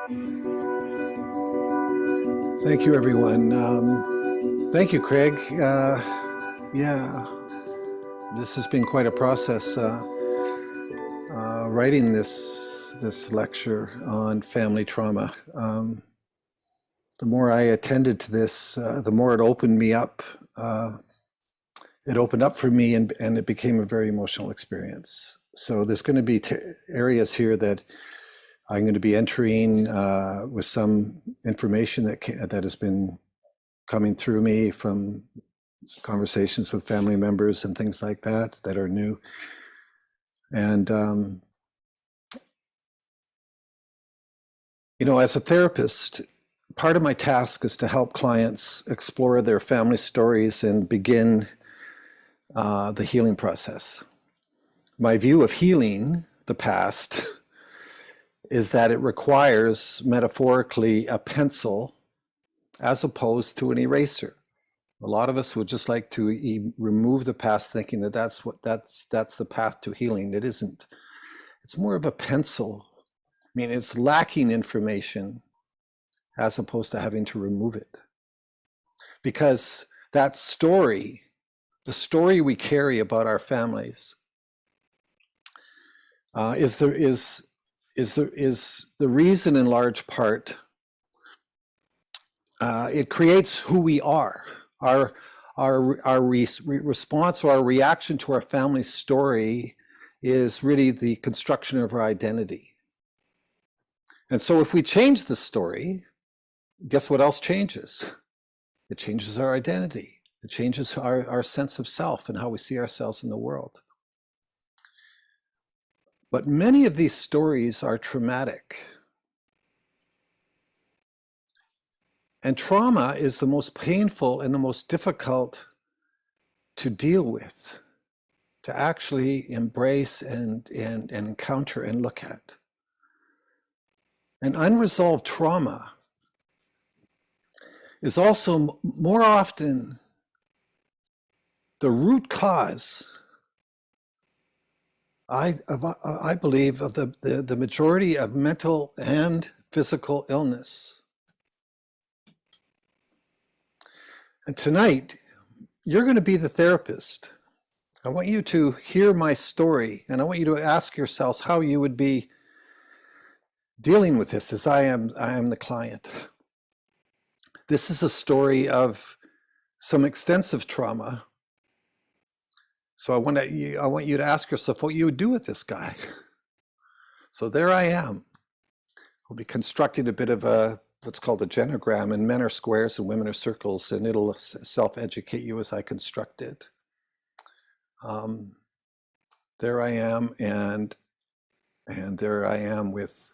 Thank you, everyone. Thank you, Craig. Yeah, this has been quite a process writing this lecture on family trauma. The more I attended to this, the more it opened me up. It opened up for me, and it became a very emotional experience. So there's going to be areas here that I'm going to be entering with some information that has been coming through me from conversations with family members and things like that that are new. And you know, as a therapist, part of my task is to help clients explore their family stories and begin the healing process. My view of healing the past is that it requires, metaphorically, a pencil as opposed to an eraser. A lot of us would just like to remove the past, thinking that that's the path to healing. It isn't. It's more of a pencil. I mean, it's lacking information as opposed to having to remove it. Because that story, the story we carry about our families, is the reason, in large part. It creates who we are. Our response or our reaction to our family story is really the construction of our identity. And so if we change the story, guess what else changes? It changes our identity. It changes our sense of self and how we see ourselves in the world. But many of these stories are traumatic. And trauma is the most painful and the most difficult to deal with, to actually embrace and encounter and look at. And unresolved trauma is also more often the root cause, I believe, of the majority of mental and physical illness. And tonight, you're going to be the therapist. I want you to hear my story, and I want you to ask yourselves how you would be dealing with this as I am the client. This is a story of some extensive trauma. So I want you to ask yourself what you would do with this guy. So there I am. We'll be constructing a bit of what's called a genogram, and men are squares and women are circles, and it'll self-educate you as I construct it. There I am, and there I am with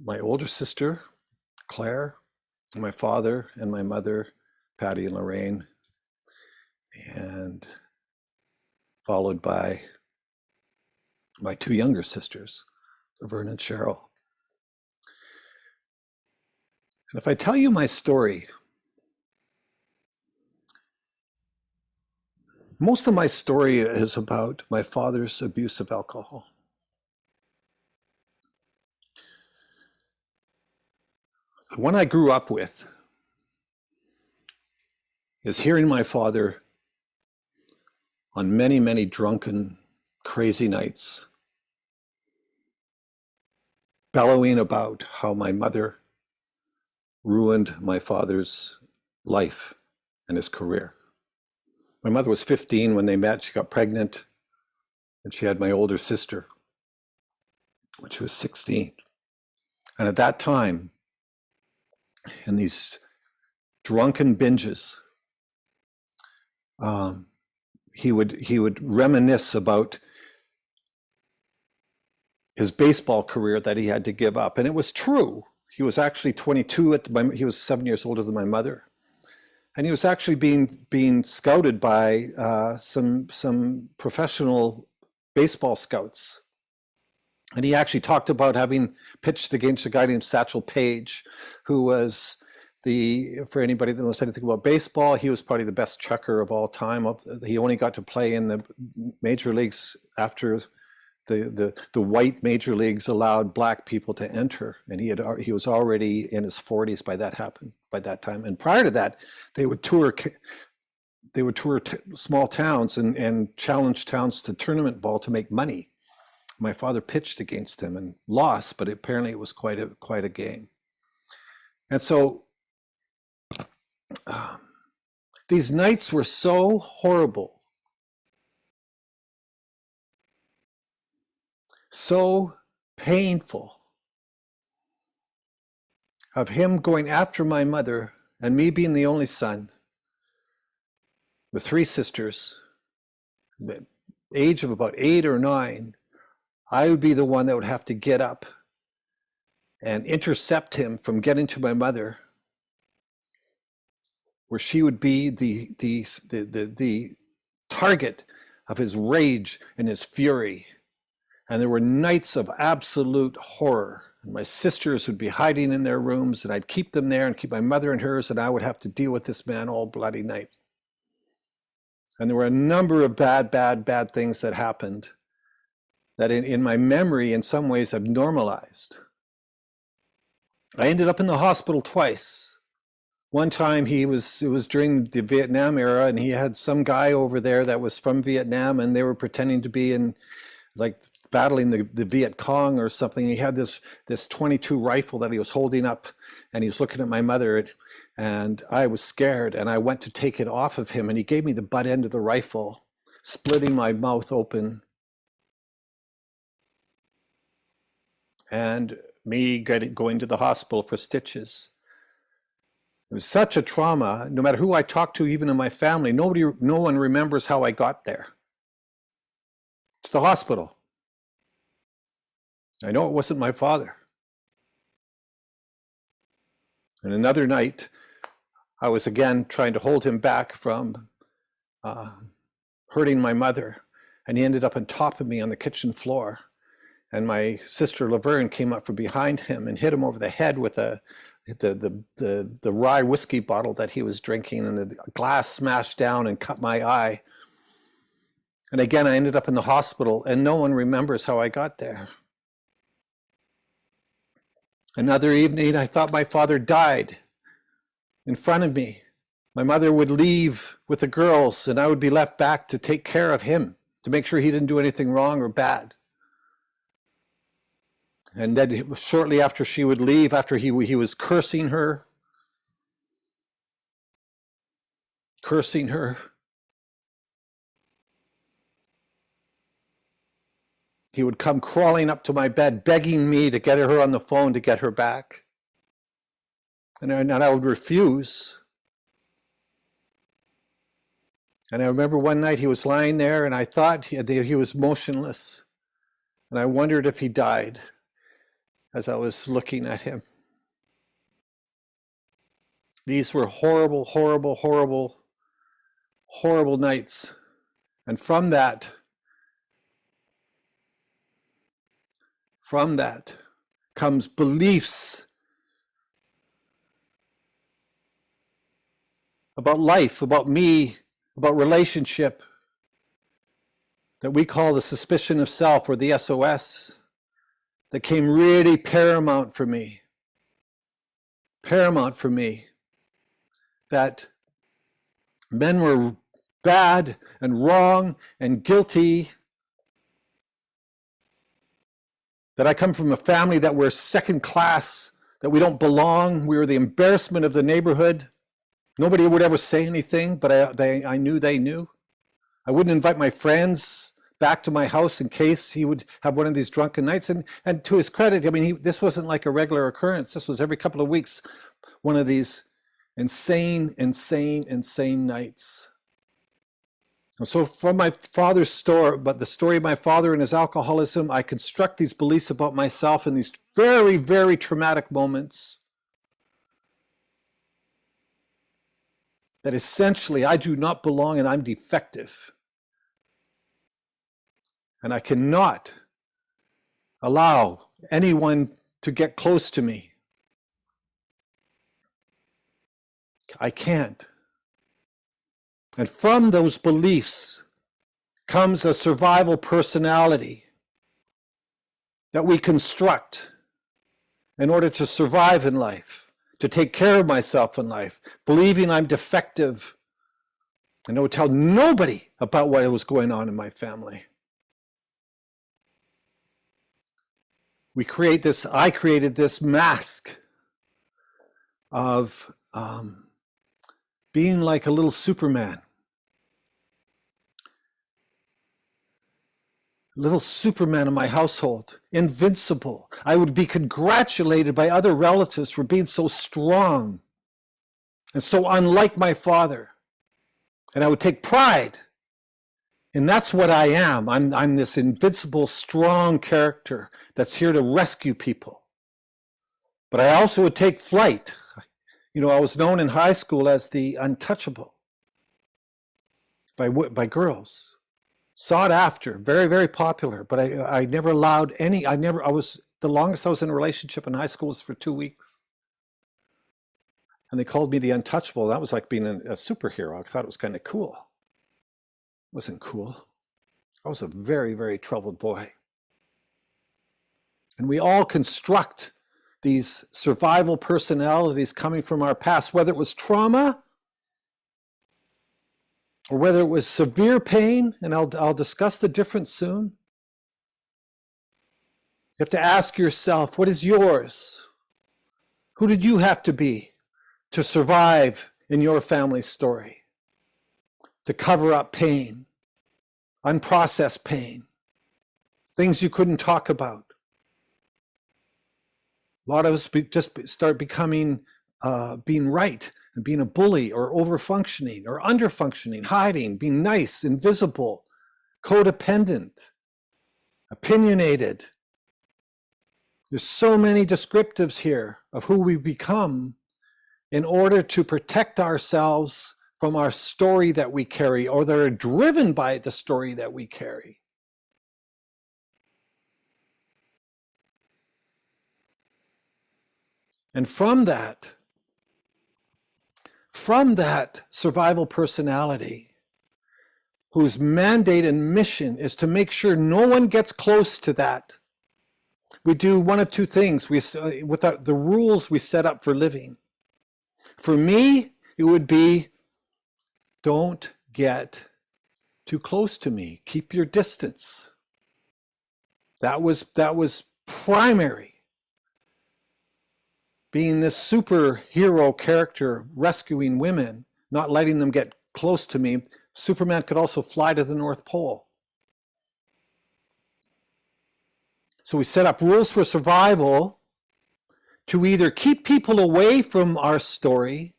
my older sister, Claire, my father and my mother, Patty and Lorraine, and followed by my two younger sisters, Laverne and Cheryl. And if I tell you my story, most of my story is about my father's abuse of alcohol. The one I grew up with is hearing my father on many, many drunken, crazy nights bellowing about how my mother ruined my father's life and his career. My mother was 15 when they met. She got pregnant, and she had my older sister when she was 16. And at that time, in these drunken binges, he would reminisce about his baseball career that he had to give up. And it was true. He was actually 22 he was 7 years older than my mother. And he was actually being scouted by some professional baseball scouts. And he actually talked about having pitched against a guy named Satchel Paige, who was for anybody that knows anything about baseball, he was probably the best chucker of all time. He only got to play in the major leagues after the white major leagues allowed black people to enter, and he was already in his 40s by that time. And prior to that, they would tour small towns and challenge towns to tournament ball to make money. My father pitched against him and lost, but apparently it was quite a game. And so these nights were so horrible, so painful, of him going after my mother and me being the only son with 3 sisters, the age of about 8 or 9. I would be the one that would have to get up and intercept him from getting to my mother, where she would be the target of his rage and his fury. And there were nights of absolute horror. And my sisters would be hiding in their rooms, and I'd keep them there and keep my mother in hers, and I would have to deal with this man all bloody night. And there were a number of bad things that happened that in my memory, in some ways, I've normalized. I ended up in the hospital twice. One time it was during the Vietnam era, and he had some guy over there that was from Vietnam, and they were pretending to be in, like, battling the Viet Cong or something. He had this 22 rifle that he was holding up, and he was looking at my mother, and I was scared, and I went to take it off of him, and he gave me the butt end of the rifle, splitting my mouth open, and me going to the hospital for stitches. It was such a trauma. No matter who I talked to, even in my family, no one remembers how I got there. It's the hospital. I know it wasn't my father. And another night, I was again trying to hold him back from hurting my mother, and he ended up on top of me on the kitchen floor. And my sister Laverne came up from behind him and hit him over the head with the rye whiskey bottle that he was drinking, and the glass smashed down and cut my eye. And again, I ended up in the hospital, and no one remembers how I got there. Another evening, I thought my father died in front of me. My mother would leave with the girls, and I would be left back to take care of him, to make sure he didn't do anything wrong or bad. And then shortly after she would leave, after he was cursing her, he would come crawling up to my bed, begging me to get her on the phone to get her back. And I would refuse. And I remember one night he was lying there, and I thought he was motionless. And I wondered if he died as I was looking at him. These were horrible, horrible, horrible, horrible nights. And from that comes beliefs about life, about me, about relationship, that we call the suspicion of self, or the SOS, that came really paramount for me. That men were bad and wrong and guilty. That I come from a family that we're second class, that we don't belong. We were the embarrassment of the neighborhood. Nobody would ever say anything, but I knew they knew. I wouldn't invite my friends back to my house in case he would have one of these drunken nights. And to his credit, I mean, this wasn't like a regular occurrence. This was every couple of weeks, one of these insane nights. And so from my father's story, but the story of my father and his alcoholism, I construct these beliefs about myself in these very, very traumatic moments. That essentially I do not belong and I'm defective. And I cannot allow anyone to get close to me. I can't. And from those beliefs comes a survival personality that we construct in order to survive in life, to take care of myself in life, believing I'm defective, and I would tell nobody about what was going on in my family. I created this mask of being like a little Superman. Little Superman in my household, invincible. I would be congratulated by other relatives for being so strong and so unlike my father. And I would take pride. And that's what I am. I'm this invincible, strong character that's here to rescue people. But I also would take flight. You know, I was known in high school as the untouchable by girls. Sought after, very, very popular, but I never allowed any, the longest I was in a relationship in high school was for 2 weeks. And they called me the untouchable. That was like being a superhero. I thought it was kind of cool. It wasn't cool. I was a very, very troubled boy. And we all construct these survival personalities coming from our past, whether it was trauma or whether it was severe pain, and I'll discuss the difference soon. You have to ask yourself, what is yours? Who did you have to be to survive in your family story? To cover up pain, unprocessed pain, things you couldn't talk about. A lot of us just start becoming, being right, and being a bully or over-functioning or under-functioning, hiding, being nice, invisible, codependent, opinionated. There's so many descriptives here of who we become in order to protect ourselves from our story that we carry, or that are driven by the story that we carry. And from that survival personality, whose mandate and mission is to make sure no one gets close to that, we do one of two things with the rules we set up for living. For me, it would be, don't get too close to me. Keep your distance. That was primary. Being this superhero character rescuing women, not letting them get close to me. Superman could also fly to the North Pole. So we set up rules for survival to either keep people away from our story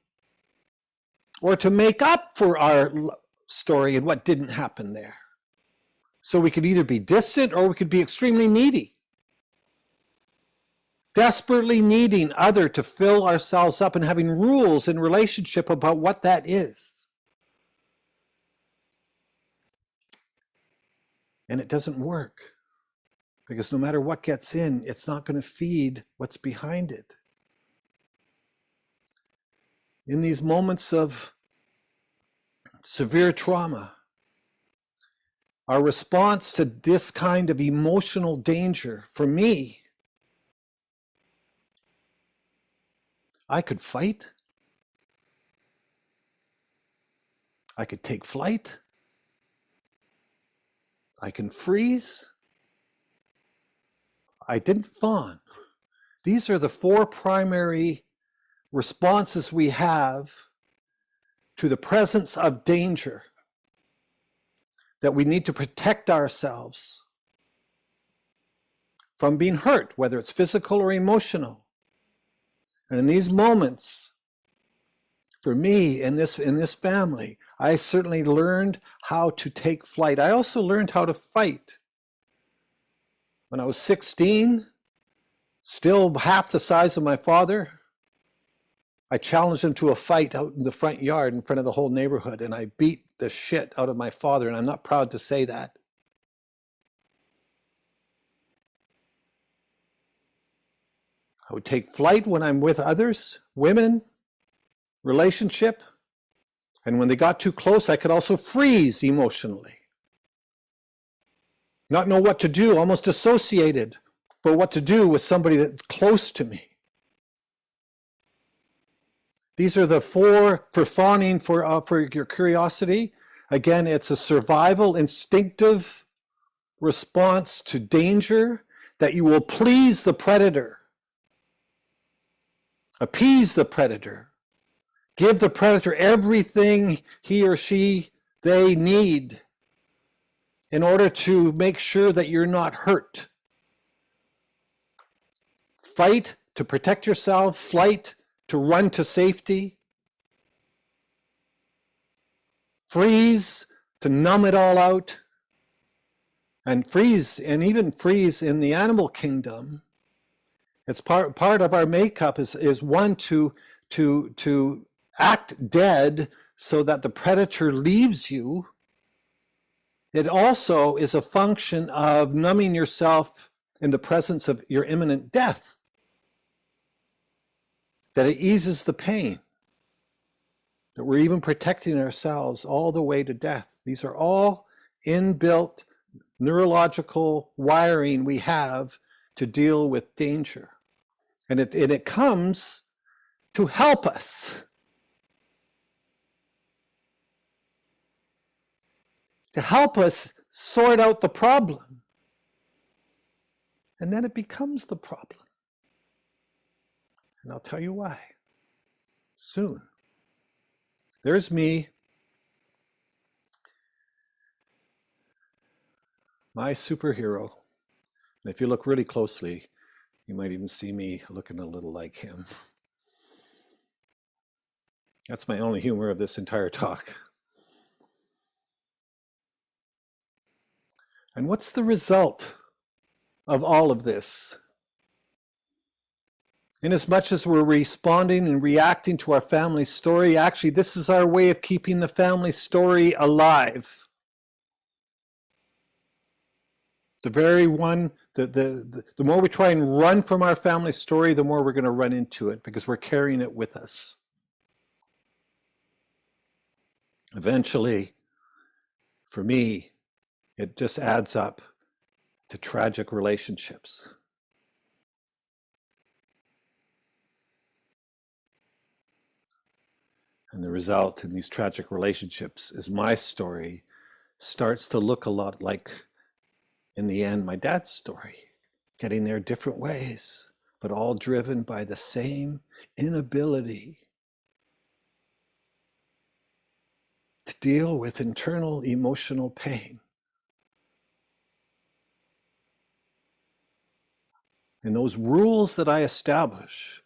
or to make up for our story and what didn't happen there. So we could either be distant or we could be extremely needy. Desperately needing other to fill ourselves up and having rules in relationship about what that is. And it doesn't work, because no matter what gets in, it's not going to feed what's behind it. In these moments of severe trauma, our response to this kind of emotional danger, for me, I could fight. I could take flight. I can freeze. I didn't fawn. These are the four primary responses we have to the presence of danger, that we need to protect ourselves from being hurt, whether it's physical or emotional. And in these moments, for me, in this family, I certainly learned how to take flight. I also learned how to fight. When I was 16, still half the size of my father, I challenged him to a fight out in the front yard in front of the whole neighborhood, and I beat the shit out of my father, and I'm not proud to say that. I would take flight when I'm with others, women, relationship, and when they got too close, I could also freeze emotionally. Not know what to do, almost dissociated, but what to do with somebody that's close to me. These are the four for fawning, for your curiosity. Again, it's a survival, instinctive response to danger, that you will please the predator, appease the predator, give the predator everything he or they need in order to make sure that you're not hurt. Fight to protect yourself, flight to run to safety, freeze to numb it all out, and even freeze in the animal kingdom. It's part of our makeup is one to act dead so that the predator leaves you. It also is a function of numbing yourself in the presence of your imminent death, that it eases the pain, that we're even protecting ourselves all the way to death. These are all inbuilt neurological wiring we have to deal with danger. And it comes to help us. To help us sort out the problem. And then it becomes the problem. And I'll tell you why soon. There's me, my superhero. And if you look really closely, you might even see me looking a little like him. That's my only humor of this entire talk. And what's the result of all of this? Inasmuch as we're responding and reacting to our family story, actually, this is our way of keeping the family story alive. The very one, the more we try and run from our family story, the more we're going to run into it because we're carrying it with us. Eventually, for me, it just adds up to tragic relationships. And the result in these tragic relationships is my story starts to look a lot like, in the end, my dad's story, getting there different ways, but all driven by the same inability to deal with internal emotional pain. And those rules that I establish,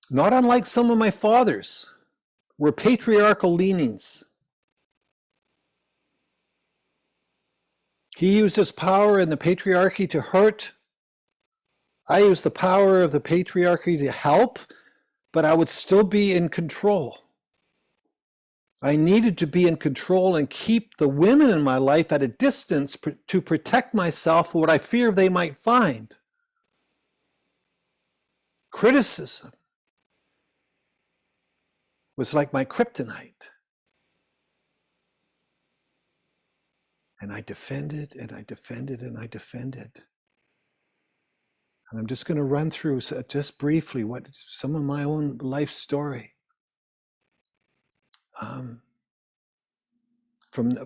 not unlike some of my fathers, were patriarchal leanings. He used his power in the patriarchy to hurt. I used the power of the patriarchy to help, but I would still be in control. I needed to be in control and keep the women in my life at a distance to protect myself from what I fear they might find. Criticism was like my kryptonite. And I defended and I defended and I defended. And I'm just going to run through just briefly what some of my own life story. From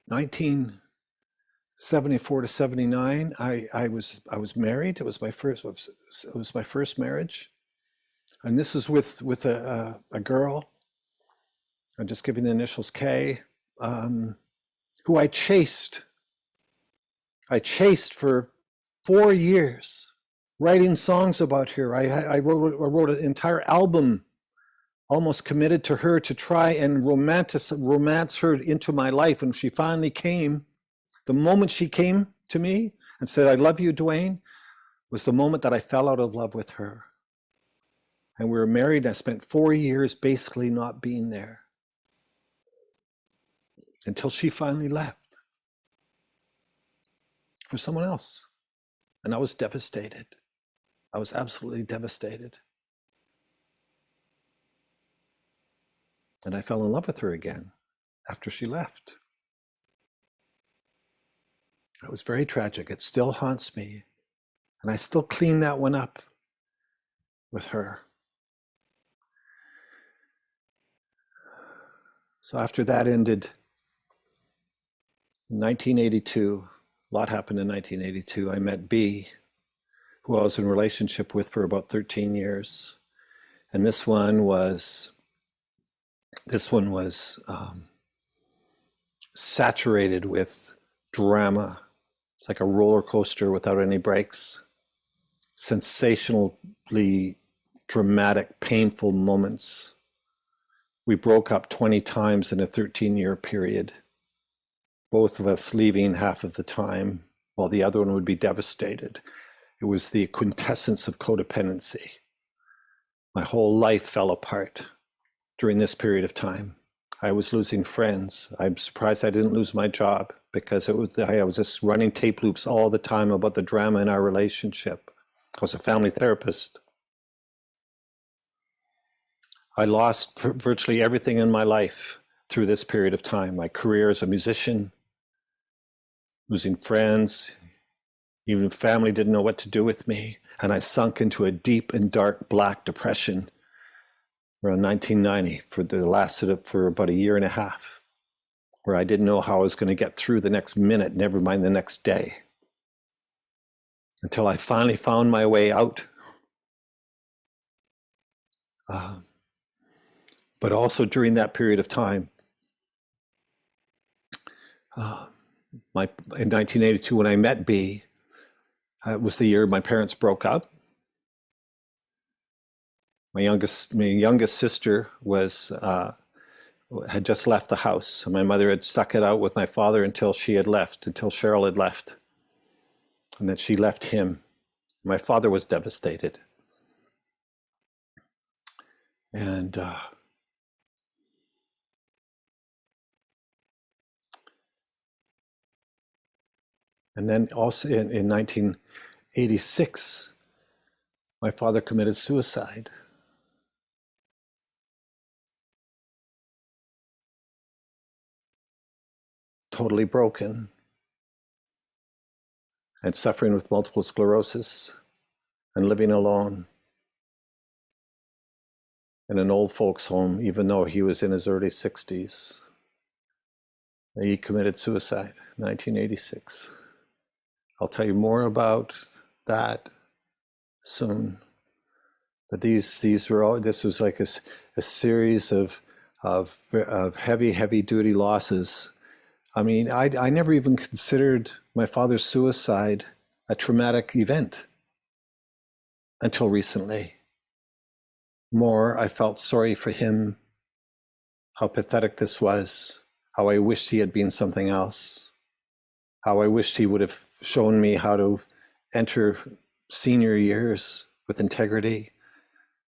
1974 to 79, I was married. It was my first marriage, and this is with a girl. I'm just giving the initials K, who I chased. I chased for 4 years, writing songs about her. I wrote an entire album, almost committed to her, to try and romance her into my life. And she finally came. The moment she came to me and said, "I love you, Dwayne," was the moment that I fell out of love with her. And we were married, and I spent 4 years basically not being there until she finally left for someone else. And I was devastated. I was absolutely devastated. And I fell in love with her again. after she left. It was very tragic. It still haunts me. And I still clean that one up with her. So after that ended in 1982, a lot happened in 1982. I met B, who I was in a relationship with for about 13 years. And this one was saturated with drama. It's like a roller coaster without any brakes. Sensationally dramatic, painful moments. We broke up 20 times in a 13-year period. Both of us leaving half of the time, while the other one would be devastated. It was the quintessence of codependency. My whole life fell apart during this period of time. I was losing friends. I'm surprised I didn't lose my job, because I was just running tape loops all the time about the drama in our relationship. I was a family therapist. I lost virtually everything in my life through this period of time. My career as a musician, losing friends, even family didn't know what to do with me. And I sunk into a deep and dark black depression around 1990 that lasted for about a year and a half, where I didn't know how I was going to get through the next minute, never mind the next day, until I finally found my way out. But also during that period of time, in 1982, when I met B, it was the year my parents broke up. My youngest sister had just left the house, and my mother had stuck it out with my father until Cheryl had left, and then she left him. My father was devastated, and then also in 1986, my father committed suicide. Totally broken and suffering with multiple sclerosis and living alone in an old folks home, even though he was in his early 60s. He committed suicide in 1986. I'll tell you more about that soon. But this was like a series of heavy duty losses. I mean, I never even considered my father's suicide a traumatic event until recently. More, I felt sorry for him, how pathetic this was, how I wished he had been something else, how I wished he would have shown me how to enter senior years with integrity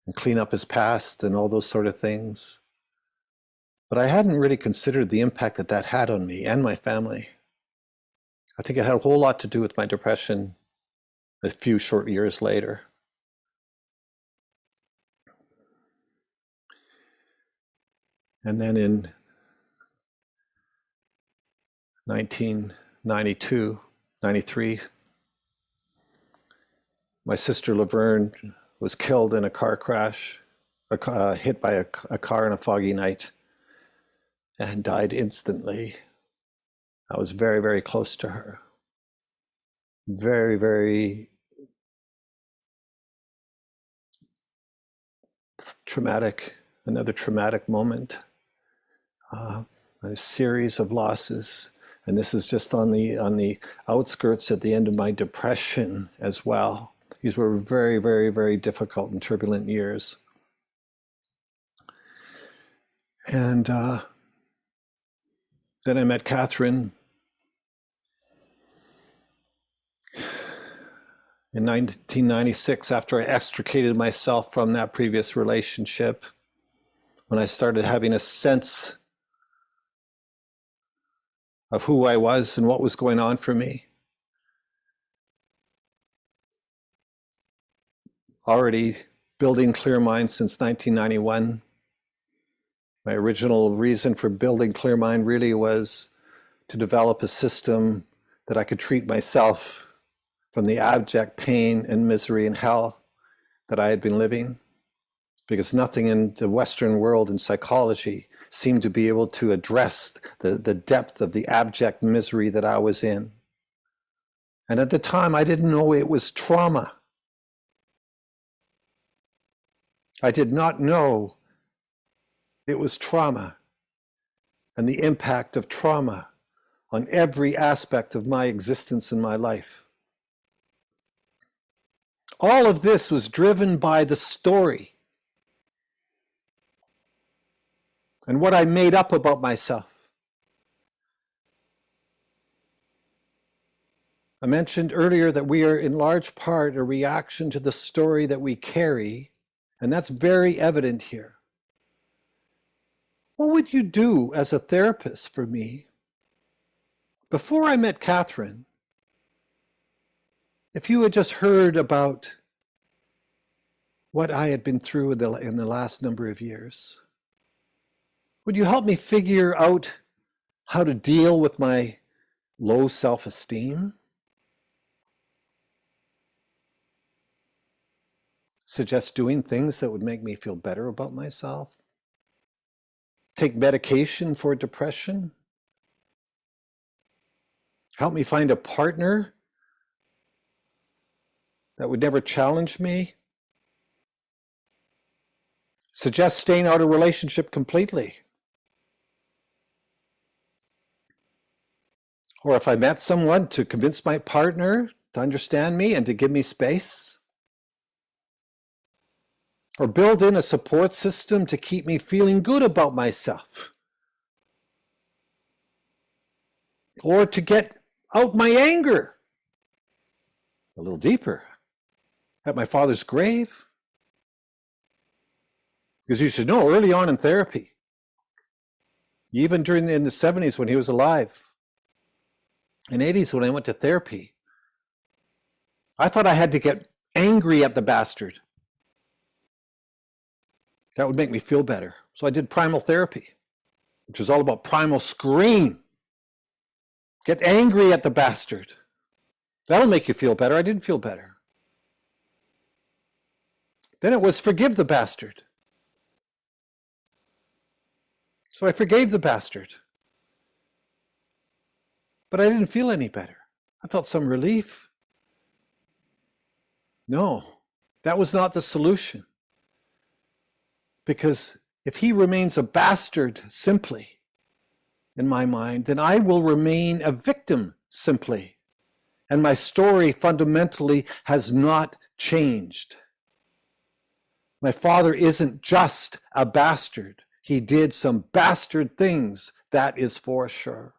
and clean up his past and all those sort of things. But I hadn't really considered the impact that had on me and my family. I think it had a whole lot to do with my depression a few short years later. And then in 1992, 93, my sister Laverne was killed in a car crash, hit by a car on a foggy night, and died instantly. I was very, very close to her. Very, very traumatic, another traumatic moment. A series of losses. And this is just on the outskirts at the end of my depression as well. These were very, very, very difficult and turbulent years. And then I met Catherine in 1996 after I extricated myself from that previous relationship, when I started having a sense of who I was and what was going on for me. Already building Clear Mind since 1991, My original reason for building Clear Mind really was to develop a system that I could treat myself from the abject pain and misery and hell that I had been living, because nothing in the Western world in psychology seemed to be able to address the depth of the abject misery that I was in. And at the time, I didn't know it was trauma. I did not know it was trauma and the impact of trauma on every aspect of my existence in my life. All of this was driven by the story and what I made up about myself. I mentioned earlier that we are in large part a reaction to the story that we carry, and that's very evident here. What would you do as a therapist for me? Before I met Catherine, if you had just heard about what I had been through in the last number of years, would you help me figure out how to deal with my low self-esteem? Suggest doing things that would make me feel better about myself? Take medication for depression? Help me find a partner that would never challenge me? Suggest staying out of a relationship completely? Or if I met someone, to convince my partner to understand me and to give me space? Or build in a support system to keep me feeling good about myself? Or to get out my anger a little deeper at my father's grave? Because you should know, early on in therapy, even in the 70s when he was alive, in 80s when I went to therapy, I thought I had to get angry at the bastard. That would make me feel better. So I did primal therapy, which is all about primal scream. Get angry at the bastard. That'll make you feel better. I didn't feel better. Then it was forgive the bastard. So I forgave the bastard. But I didn't feel any better. I felt some relief. No, that was not the solution. Because if he remains a bastard simply, in my mind, then I will remain a victim simply. And my story fundamentally has not changed. My father isn't just a bastard. He did some bastard things, that is for sure.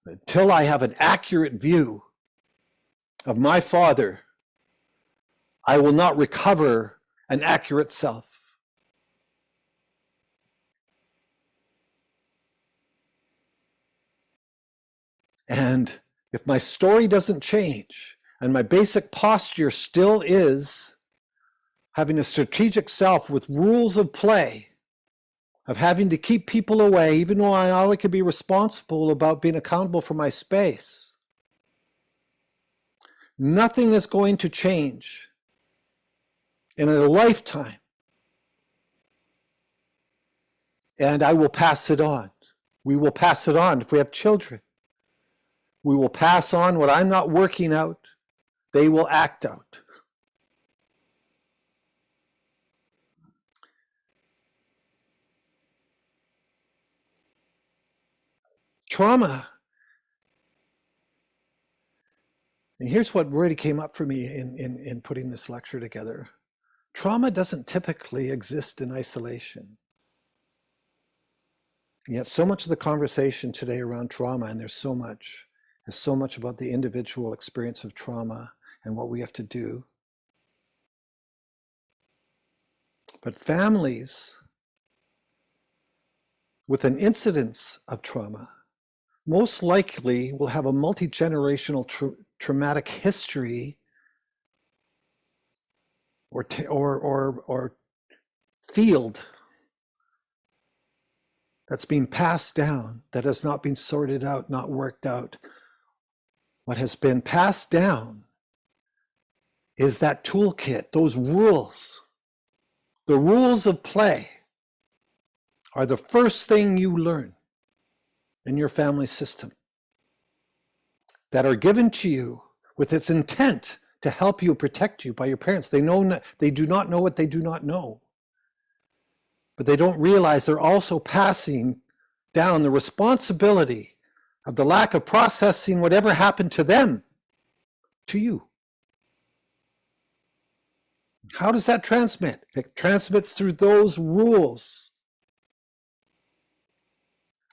Until I have an accurate view of my father, I will not recover an accurate self. And if my story doesn't change, and my basic posture still is having a strategic self with rules of play, of having to keep people away, even though I know I could be responsible about being accountable for my space, nothing is going to change in a lifetime. And I will pass it on. We will pass it on if we have children. We will pass on what I'm not working out. They will act out. Trauma. And here's what really came up for me in putting this lecture together. Trauma doesn't typically exist in isolation. And yet so much of the conversation today around trauma, and there's so much, is so much about the individual experience of trauma and what we have to do. But families with an incidence of trauma most likely will have a multi-generational traumatic history or field that's been passed down, that has not been sorted out, not worked out. What has been passed down is that toolkit, those rules. The rules of play are the first thing you learn in your family system, that are given to you with its intent to help you, protect you by your parents. They do not know what they do not know. But they don't realize they're also passing down the responsibility of the lack of processing whatever happened to them to you. How does that transmit? It transmits through those rules,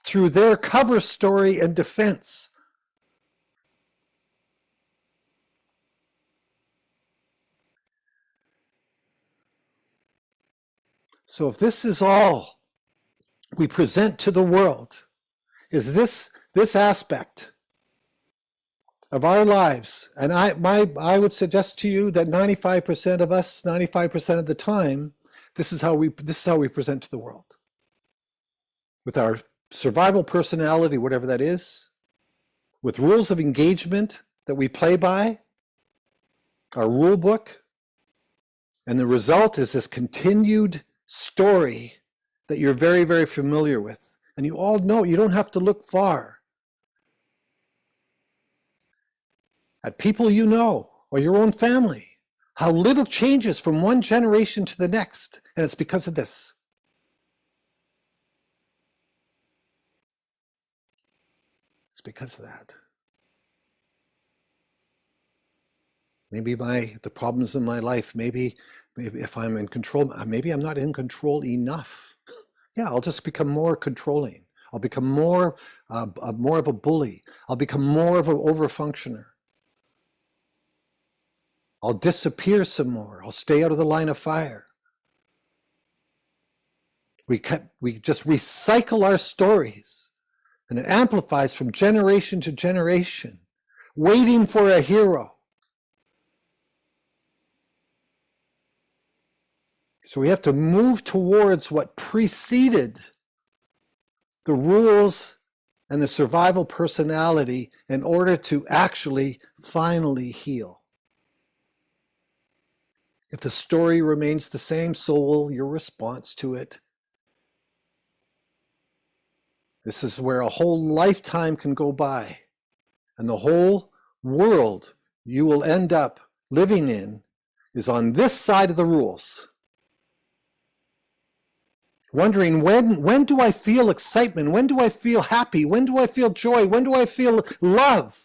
through their cover story and defense. So if this is all we present to the world, is this aspect of our lives, and I would suggest to you that 95% of us, 95% of the time, this is how we present to the world. With our survival personality, whatever that is, with rules of engagement that we play by, our rule book, and the result is this continued story that you're very, very familiar with. And you all know, you don't have to look far at people you know or your own family, how little changes from one generation to the next. And it's because of this. It's because of that. Maybe the problems in my life, maybe if I'm in control, maybe I'm not in control enough. Yeah, I'll just become more controlling. I'll become more of a bully. I'll become more of an overfunctioner. I'll disappear some more. I'll stay out of the line of fire. We just recycle our stories, and it amplifies from generation to generation, waiting for a hero. So we have to move towards what preceded the rules and the survival personality in order to actually finally heal. If the story remains the same, so will your response to it. This is where a whole lifetime can go by, and the whole world you will end up living in is on this side of the rules. Wondering, when do I feel excitement? When do I feel happy? When do I feel joy? When do I feel love?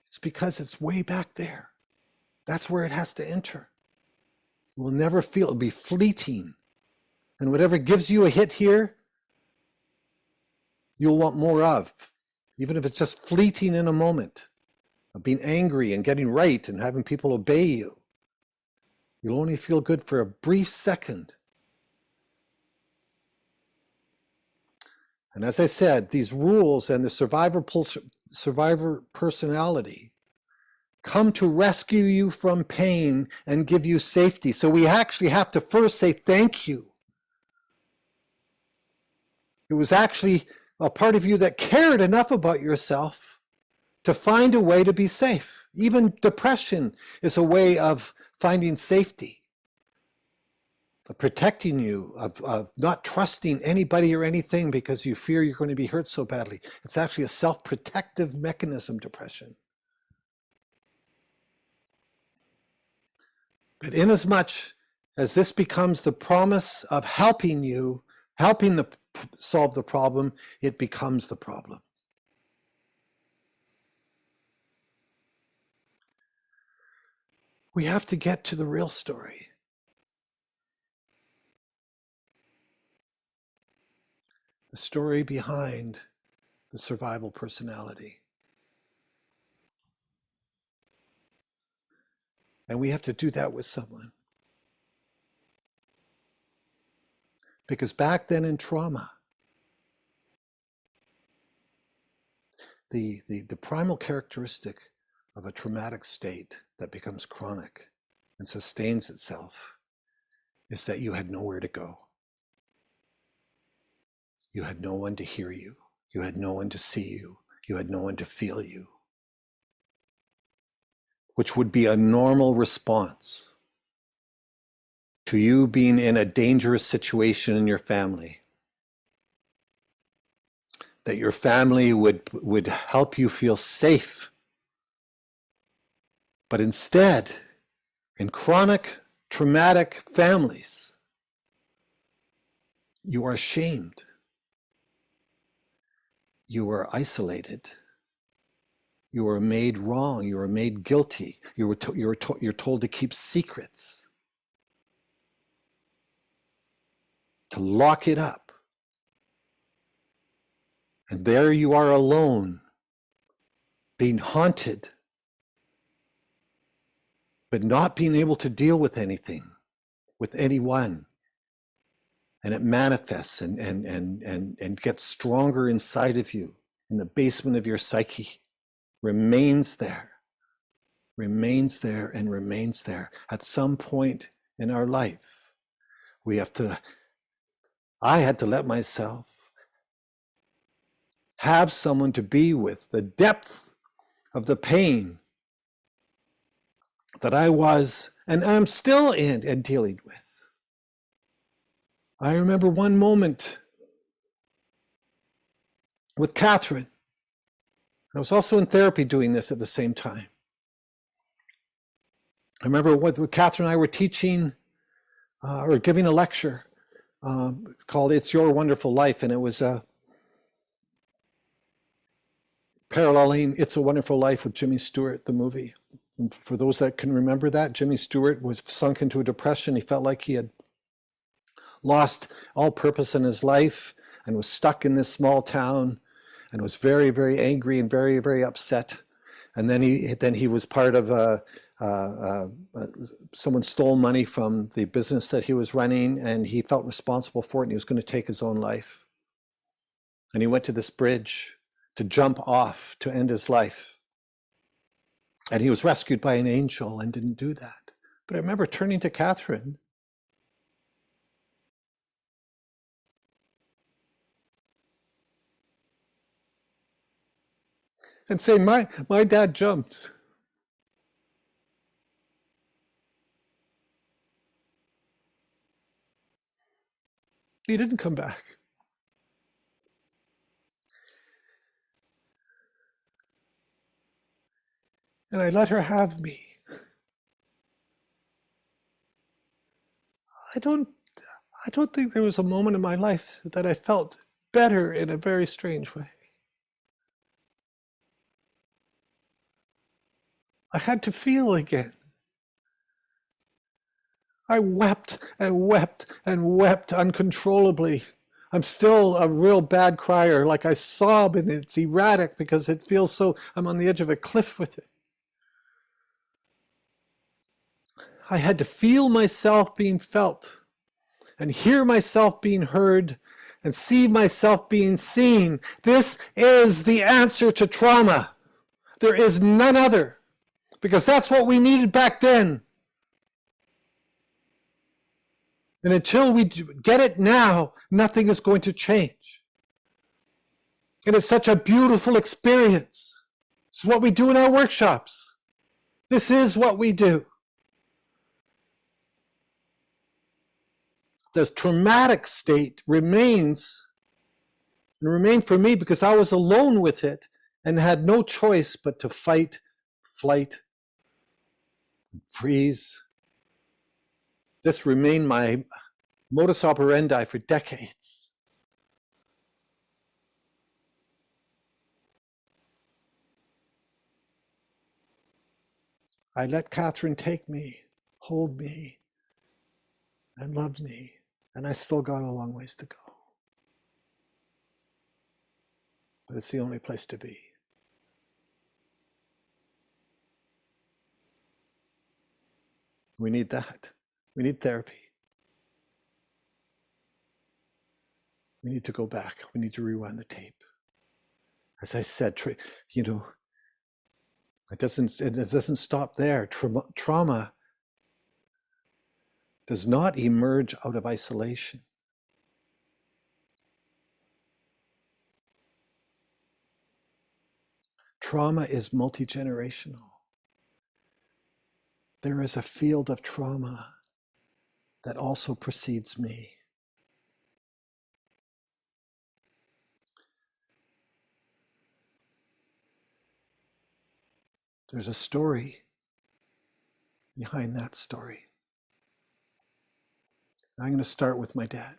It's because it's way back there. That's where it has to enter. You will never feel, it'll be fleeting. And whatever gives you a hit here, you'll want more of. Even if it's just fleeting in a moment of being angry and getting right and having people obey you. You'll only feel good for a brief second. And as I said, these rules and the survivor personality come to rescue you from pain and give you safety. So we actually have to first say thank you. It was actually a part of you that cared enough about yourself to find a way to be safe. Even depression is a way of finding safety, of protecting you, of not trusting anybody or anything because you fear you're going to be hurt so badly. It's actually a self-protective mechanism, depression. But inasmuch as this becomes the promise of helping you, helping solve the problem, it becomes the problem. We have to get to the real story. The story behind the survival personality. And we have to do that with someone. Because back then in trauma, the primal characteristic of a traumatic state that becomes chronic and sustains itself is that you had nowhere to go. You had no one to hear you. You had no one to see you. You had no one to feel you, which would be a normal response to you being in a dangerous situation in your family. That your family would help you feel safe. But instead, in chronic traumatic families, you are ashamed. You are isolated. You are made wrong. You are made guilty. You're told to keep secrets, to lock it up. And there you are alone, being haunted, but not being able to deal with anything, with anyone. And it manifests and gets stronger inside of you, in the basement of your psyche, remains there, and remains there. At some point in our life, I had to let myself have someone to be with. The depth of the pain that I was, and I'm still in and dealing with. I remember one moment with Catherine. I was also in therapy doing this at the same time. I remember what Catherine and I were teaching or giving a lecture called It's Your Wonderful Life, and it was paralleling It's a Wonderful Life with Jimmy Stewart, the movie. And for those that can remember that, Jimmy Stewart was sunk into a depression. He felt like he had lost all purpose in his life and was stuck in this small town and was very, very angry and very, very upset. And then he was part of someone stole money from the business that he was running, and he felt responsible for it, and he was going to take his own life. And he went to this bridge to jump off to end his life. And he was rescued by an angel and didn't do that. But I remember turning to Catherine and saying, my dad jumped. He didn't come back. And I let her have me. I don't think there was a moment in my life that I felt better in a very strange way. I had to feel again. I wept and wept and wept uncontrollably. I'm still a real bad crier. Like I sob and it's erratic because it feels so, I'm on the edge of a cliff with it. I had to feel myself being felt and hear myself being heard and see myself being seen. This is the answer to trauma. There is none other, because that's what we needed back then. And until we get it now, nothing is going to change. And it's such a beautiful experience. It's what we do in our workshops. This is what we do. The traumatic state remained for me because I was alone with it and had no choice but to fight, flight, freeze. This remained my modus operandi for decades. I let Catherine take me, hold me, and love me, and I still got a long ways to go. But it's the only place to be. We need that. We need therapy. We need to go back. We need to rewind the tape. As I said, it doesn't stop there. Trauma, does not emerge out of isolation. Trauma is multi-generational. There is a field of trauma that also precedes me. There's a story behind that story. I'm going to start with my dad.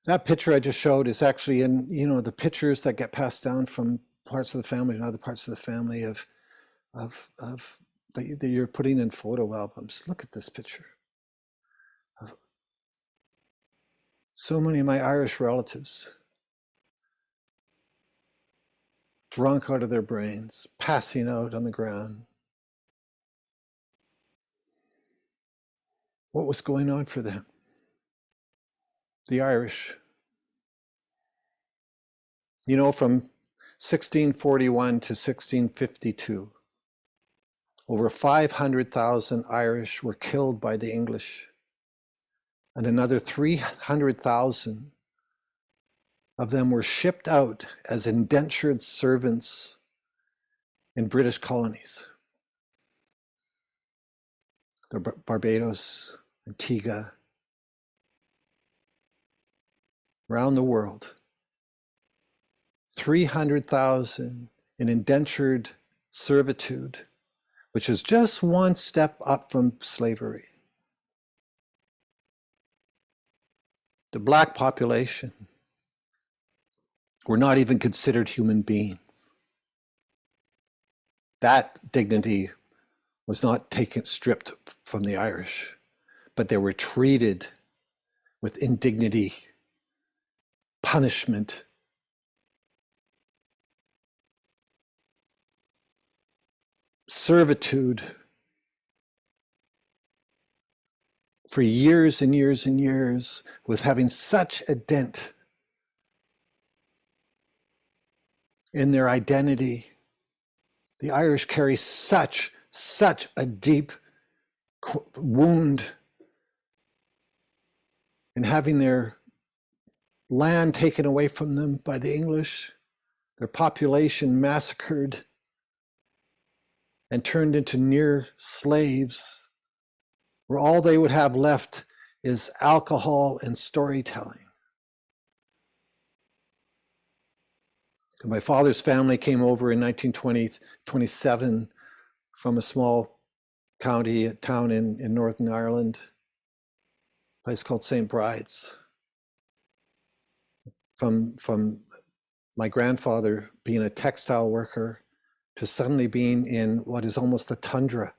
That picture I just showed is actually in, the pictures that get passed down from parts of the family and other parts of the family of that you're putting in photo albums. Look at this picture. Of so many of my Irish relatives, drunk out of their brains, passing out on the ground. What was going on for them? The Irish. From 1641 to 1652, over 500,000 Irish were killed by the English, and another 300,000 of them were shipped out as indentured servants in British colonies. The Barbados, Antigua, around the world. 300,000 in indentured servitude, which is just one step up from slavery. The black population were not even considered human beings. That dignity was not stripped from the Irish, but they were treated with indignity, punishment, servitude for years and years and years, with having such a dent in their identity. The Irish carry such a deep wound in having their land taken away from them by the English, their population massacred and turned into near slaves, where all they would have left is alcohol and storytelling. My father's family came over in 1927 from a small town in Northern Ireland, a place called St. Bride's. From my grandfather being a textile worker to suddenly being in what is almost a tundra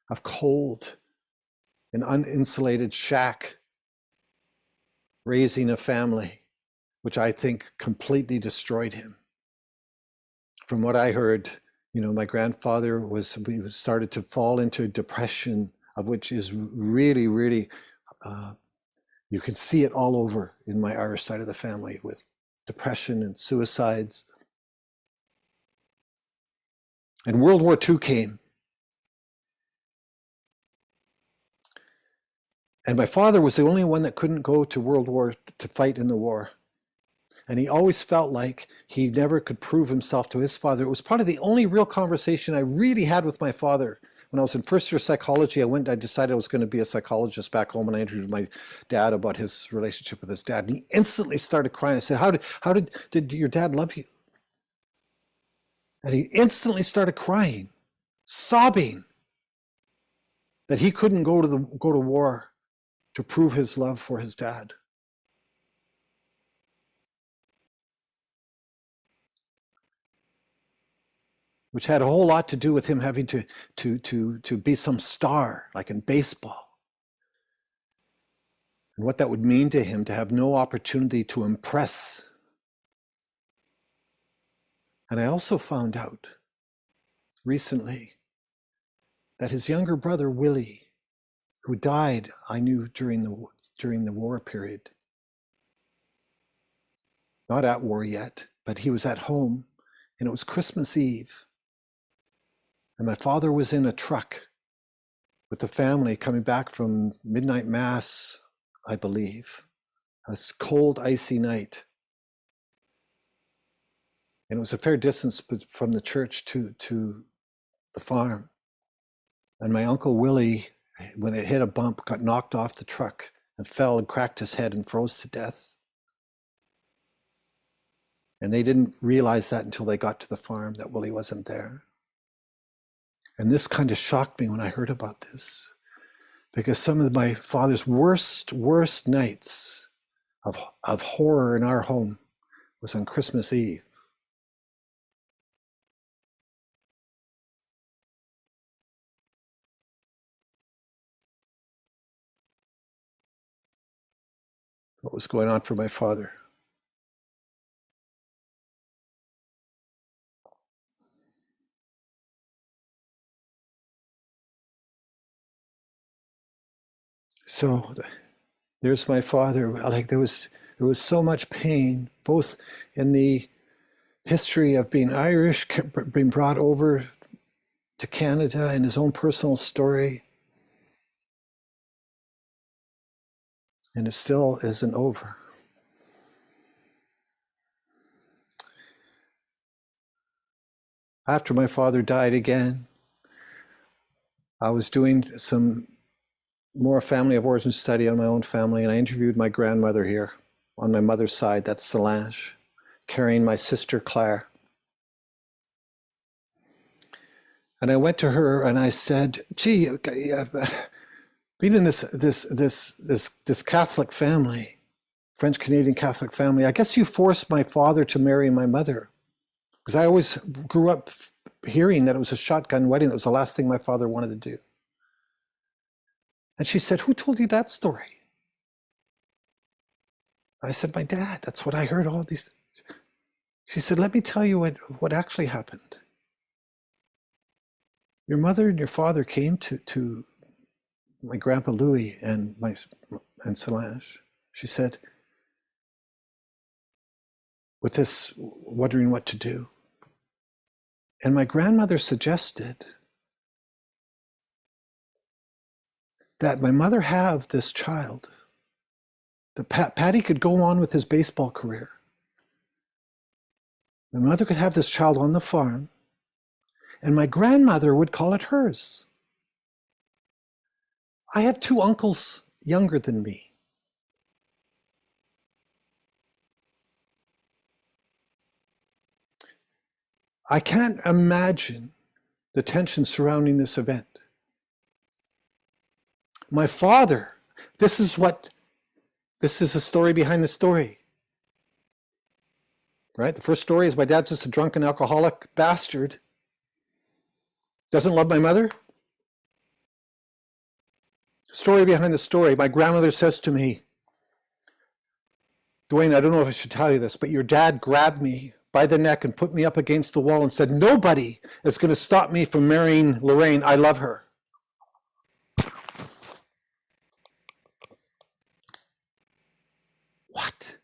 of cold, an uninsulated shack, raising a family, which I think completely destroyed him. From what I heard, my grandfather started to fall into depression, of which is really, really, you can see it all over in my Irish side of the family, with depression and suicides. And World War II came. And my father was the only one that couldn't go to World War to fight in the war. And he always felt like he never could prove himself to his father. It was probably the only real conversation I really had with my father. When I was in first year psychology, I decided I was going to be a psychologist back home, and I interviewed my dad about his relationship with his dad. And he instantly started crying. I said, how did your dad love you? And he instantly started crying, sobbing that he couldn't go to war to prove his love for his dad. Which had a whole lot to do with him having to be some star, like in baseball. And what that would mean to him to have no opportunity to impress. And I also found out recently that his younger brother, Willie, who died, I knew during the war period, not at war yet, but he was at home, and it was Christmas Eve. And my father was in a truck with the family coming back from midnight mass, I believe. A cold, icy night. And it was a fair distance from the church to the farm. And my Uncle Willie, when it hit a bump, got knocked off the truck and fell and cracked his head and froze to death. And they didn't realize that until they got to the farm, that Willie wasn't there. And this kind of shocked me when I heard about this, because some of my father's worst nights of horror in our home was on Christmas Eve. What was going on for my father? So there's my father. Like there was so much pain, both in the history of being Irish, being brought over to Canada, and his own personal story. And it still isn't over. After my father died again, I was doing some more family of origin study on my own family, and I interviewed my grandmother here on my mother's side, that's Solange, carrying my sister Claire. And I went to her and I said, gee, being in this Catholic family, French Canadian Catholic family, I guess you forced my father to marry my mother. Because I always grew up hearing that it was a shotgun wedding. That was the last thing my father wanted to do. And she said, who told you that story? I said, my dad. That's what I heard all these. She said, let me tell you what actually happened. Your mother and your father came to my grandpa Louis and Solange. She said, with this, wondering what to do. And my grandmother suggested that my mother have this child. That Patty could go on with his baseball career. My mother could have this child on the farm, and my grandmother would call it hers. I have two uncles younger than me. I can't imagine the tension surrounding this event. My father, this is a story behind the story. Right? The first story is my dad's just a drunken alcoholic bastard. Doesn't love my mother. Story behind the story. My grandmother says to me, Dwayne, I don't know if I should tell you this, but your dad grabbed me by the neck and put me up against the wall and said, nobody is going to stop me from marrying Lorraine. I love her. What?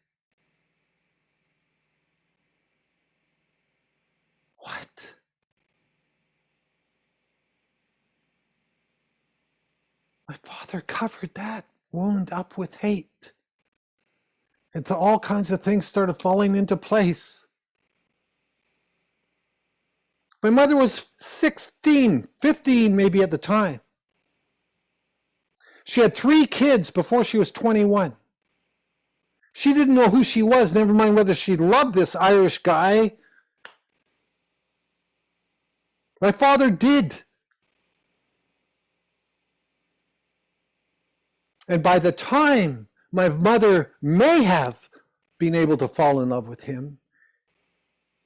What? My father covered that wound up with hate. And all kinds of things started falling into place. My mother was 16, 15 maybe at the time. She had 3 kids before she was 21. She didn't know who she was, never mind whether she loved this Irish guy. My father did. And by the time my mother may have been able to fall in love with him,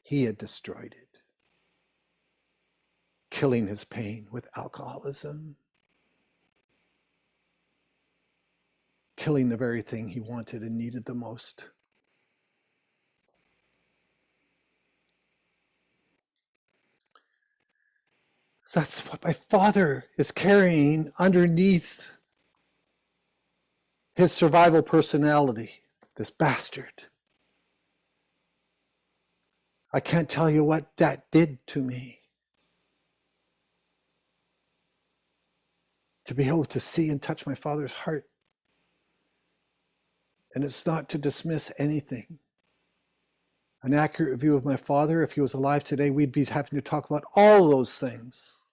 he had destroyed it, killing his pain with alcoholism, killing the very thing he wanted and needed the most. That's what my father is carrying underneath his survival personality, this bastard. I can't tell you what that did to me. to be able to see and touch my Father's heart. And it's not to dismiss anything. An accurate view of my Father, if he was alive today, we'd be having to talk about all those things.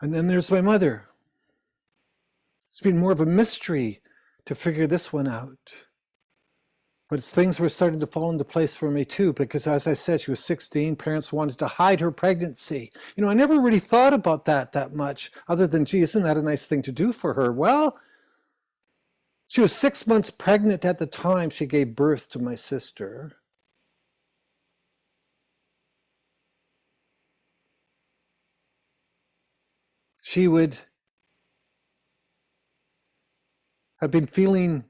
And then there's my mother. It's been more of a mystery to figure this one out. But things were starting to fall into place for me too, because as I said, she was 16, parents wanted to hide her pregnancy. You know, I never really thought about that much, other than, gee, isn't that a nice thing to do for her? Well, she was 6 months pregnant at the time she gave birth to my sister. She would have been feeling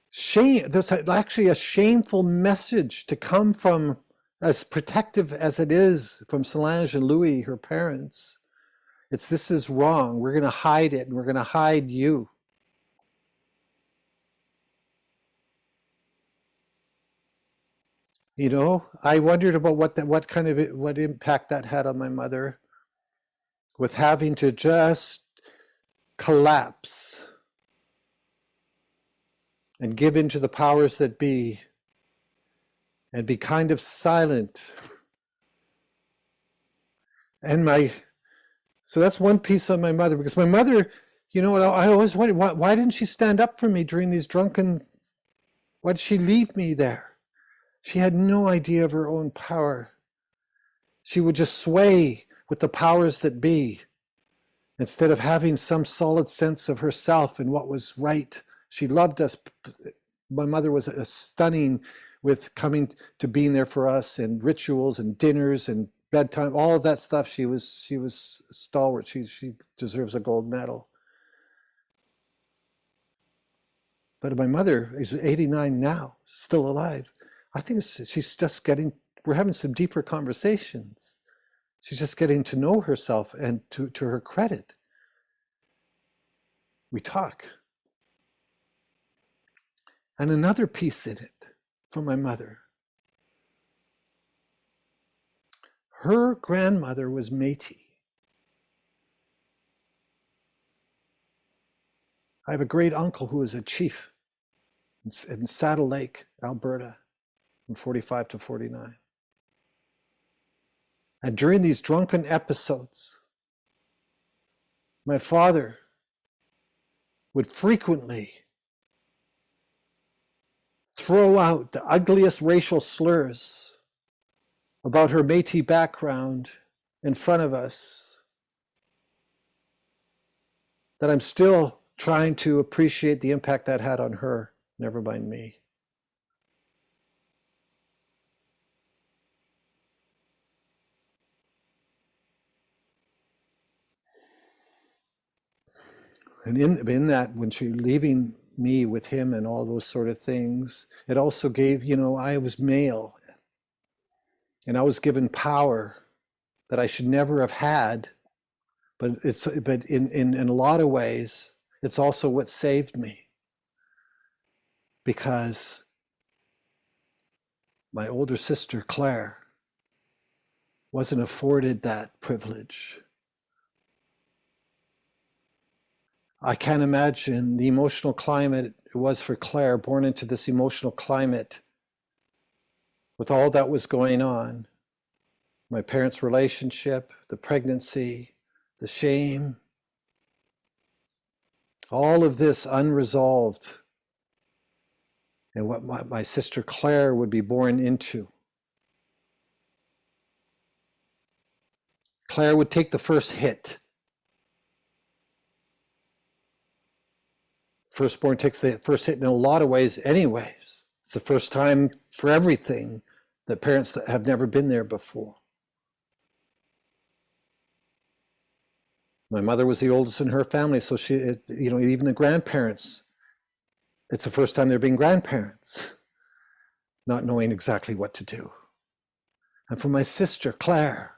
shame. There's actually a shameful message to come from, as protective as it is, from Solange and Louis, her parents. This is wrong. We're going to hide it, and we're going to hide you. You know, I wondered about what impact that had on my mother, with having to just collapse and give in to the powers that be and be kind of silent. And so that's one piece on my mother, because my mother, you know, I always wondered, why didn't she stand up for me during these drunken, why did she leave me there? She had no idea of her own power. She would just sway with the powers that be, instead of having some solid sense of herself and what was right. She loved us. My mother was stunning with coming to being there for us, and rituals and dinners and bedtime, all of that stuff. She was stalwart. She deserves a gold medal. But my mother is 89 now, still alive. I think she's just we're having some deeper conversations. She's just getting to know herself, and to her credit, we talk. And another piece in it from my mother. Her grandmother was Métis. I have a great uncle who was a chief in Saddle Lake, Alberta, from 45 to 49. And during these drunken episodes, my father would frequently throw out the ugliest racial slurs about her Métis background in front of us, that I'm still trying to appreciate the impact that had on her, never mind me. And in that, when she leaving me with him and all those sort of things, it also gave, you know, I was male, and I was given power that I should never have had. But in a lot of ways, it's also what saved me, because my older sister Claire wasn't afforded that privilege. I can't imagine the emotional climate it was for Claire, born into this emotional climate with all that was going on. My parents' relationship, the pregnancy, the shame, all of this unresolved, and what my sister Claire would be born into. Claire would take the first hit. Firstborn takes the first hit in a lot of ways anyways. It's the first time for everything that parents that have never been there before. My mother was the oldest in her family, so even the grandparents, it's the first time they're being grandparents, not knowing exactly what to do. And for my sister, Claire,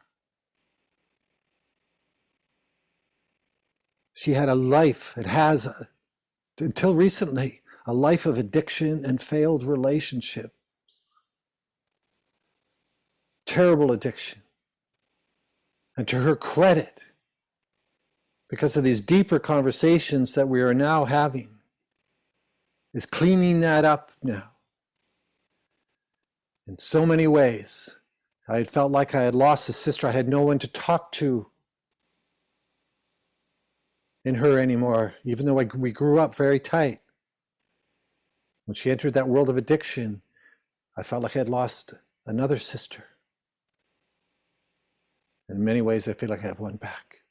she had a life, it has, until recently, a life of addiction and failed relationships. terrible addiction. And to her credit, because of these deeper conversations that we are now having, is cleaning that up now. In so many ways, I had felt like I had lost a sister. I had no one to talk to in her anymore, even though we grew up very tight. When she entered that world of addiction, I felt like I had lost another sister. In many ways, I feel like I have one back.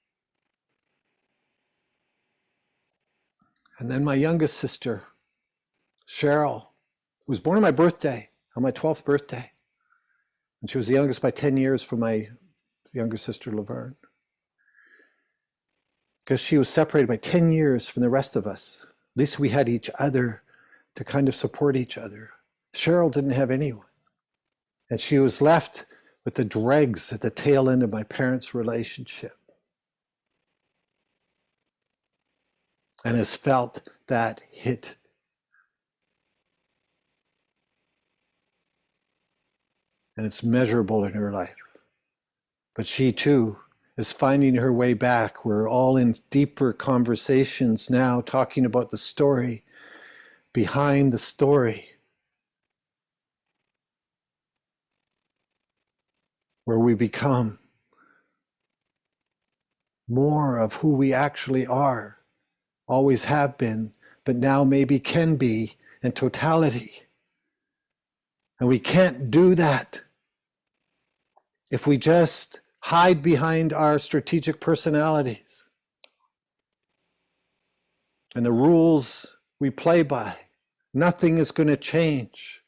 And then my youngest sister, Cheryl, who was born on my birthday, on my 12th birthday. And she was the youngest by 10 years from my younger sister, Laverne. Because she was separated by 10 years from the rest of us. At least we had each other to kind of support each other. Cheryl didn't have anyone. And she was left with the dregs at the tail end of my parents' relationship. And has felt that hit. And it's measurable in her life. But she too is finding her way back. We're all in deeper conversations now, talking about the story behind the story, where we become more of who we actually are, always have been, but now maybe can be in totality. And we can't do that if we just hide behind our strategic personalities and the rules we play by. Nothing is going to change.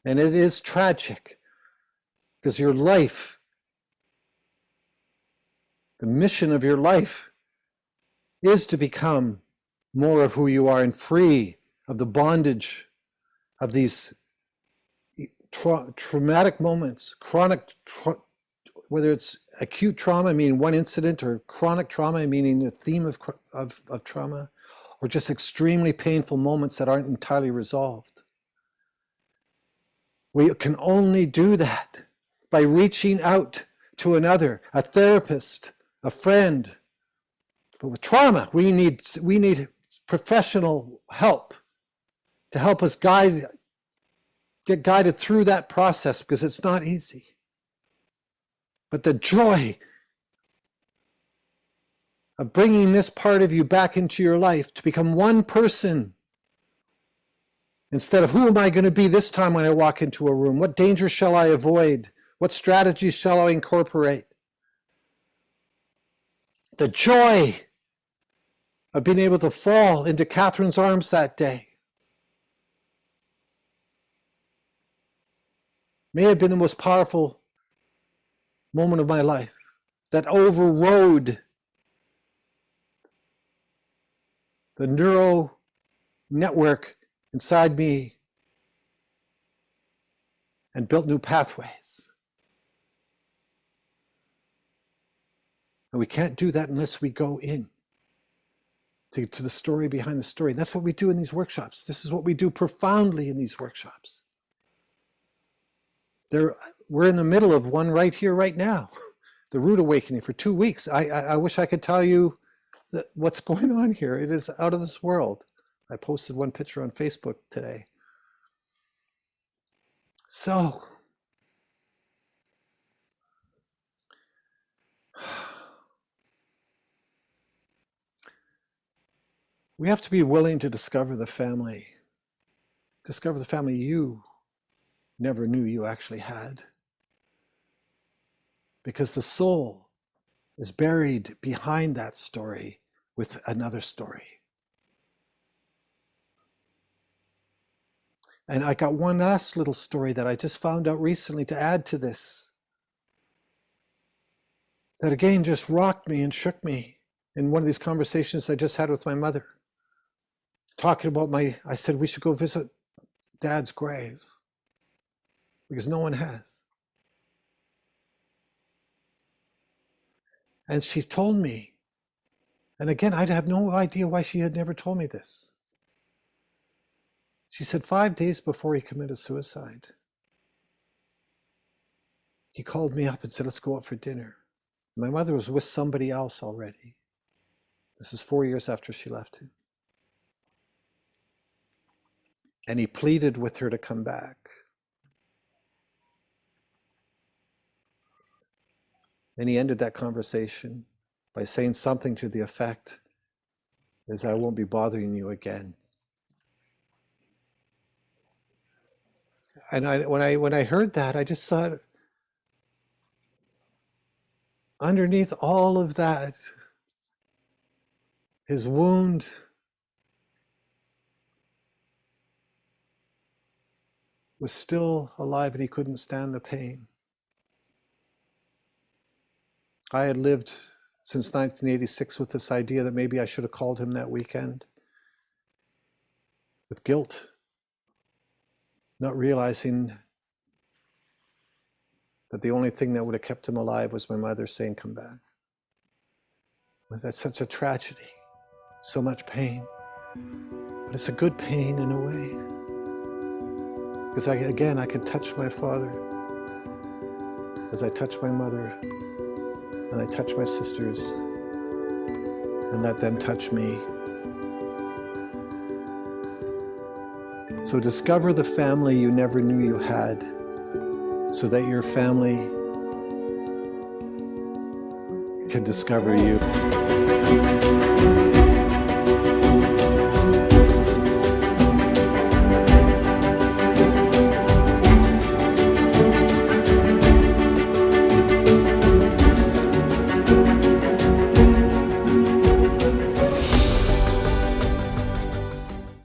And it is tragic because your life, the mission of your life, is to become more of who you are and free of the bondage of these traumatic moments, whether it's acute trauma, meaning one incident, or chronic trauma, meaning the theme of trauma, or just extremely painful moments that aren't entirely resolved. We can only do that by reaching out to another, a therapist, a friend. But with trauma, we need professional help to help us get guided through that process, because it's not easy. But the joy of bringing this part of you back into your life to become one person, instead of who am I going to be this time when I walk into a room? What danger shall I avoid? What strategies shall I incorporate? The joy of being able to fall into Catherine's arms that day may have been the most powerful moment of my life, that overrode the neuro network inside me and built new pathways. And we can't do that unless we go in to the story behind the story. And that's what we do in these workshops. This is what we do profoundly in these workshops. We're in the middle of one right here, right now. The Root Awakening for 2 weeks. I wish I could tell you what's going on here. It is out of this world. I posted one picture on Facebook today. So, we have to be willing to discover the family you never knew you actually had. Because the soul is buried behind that story with another story. And I got one last little story that I just found out recently to add to this, that again just rocked me and shook me in one of these conversations I just had with my mother. Talking about I said we should go visit Dad's grave because no one has. And she told me, and again, I'd have no idea why she had never told me this. She said 5 days before he committed suicide, he called me up and said, let's go out for dinner. My mother was with somebody else already. This is 4 years after she left him. And he pleaded with her to come back. And he ended that conversation by saying something to the effect, is I won't be bothering you again. And when I heard that, I just thought, underneath all of that, his wound was still alive and he couldn't stand the pain. I had lived since 1986 with this idea that maybe I should have called him that weekend, with guilt, not realizing that the only thing that would have kept him alive was my mother saying, come back. But that's such a tragedy, so much pain. But it's a good pain in a way. Because I could touch my father as I touch my mother, and I touch my sisters, and let them touch me. So discover the family you never knew you had, so that your family can discover you.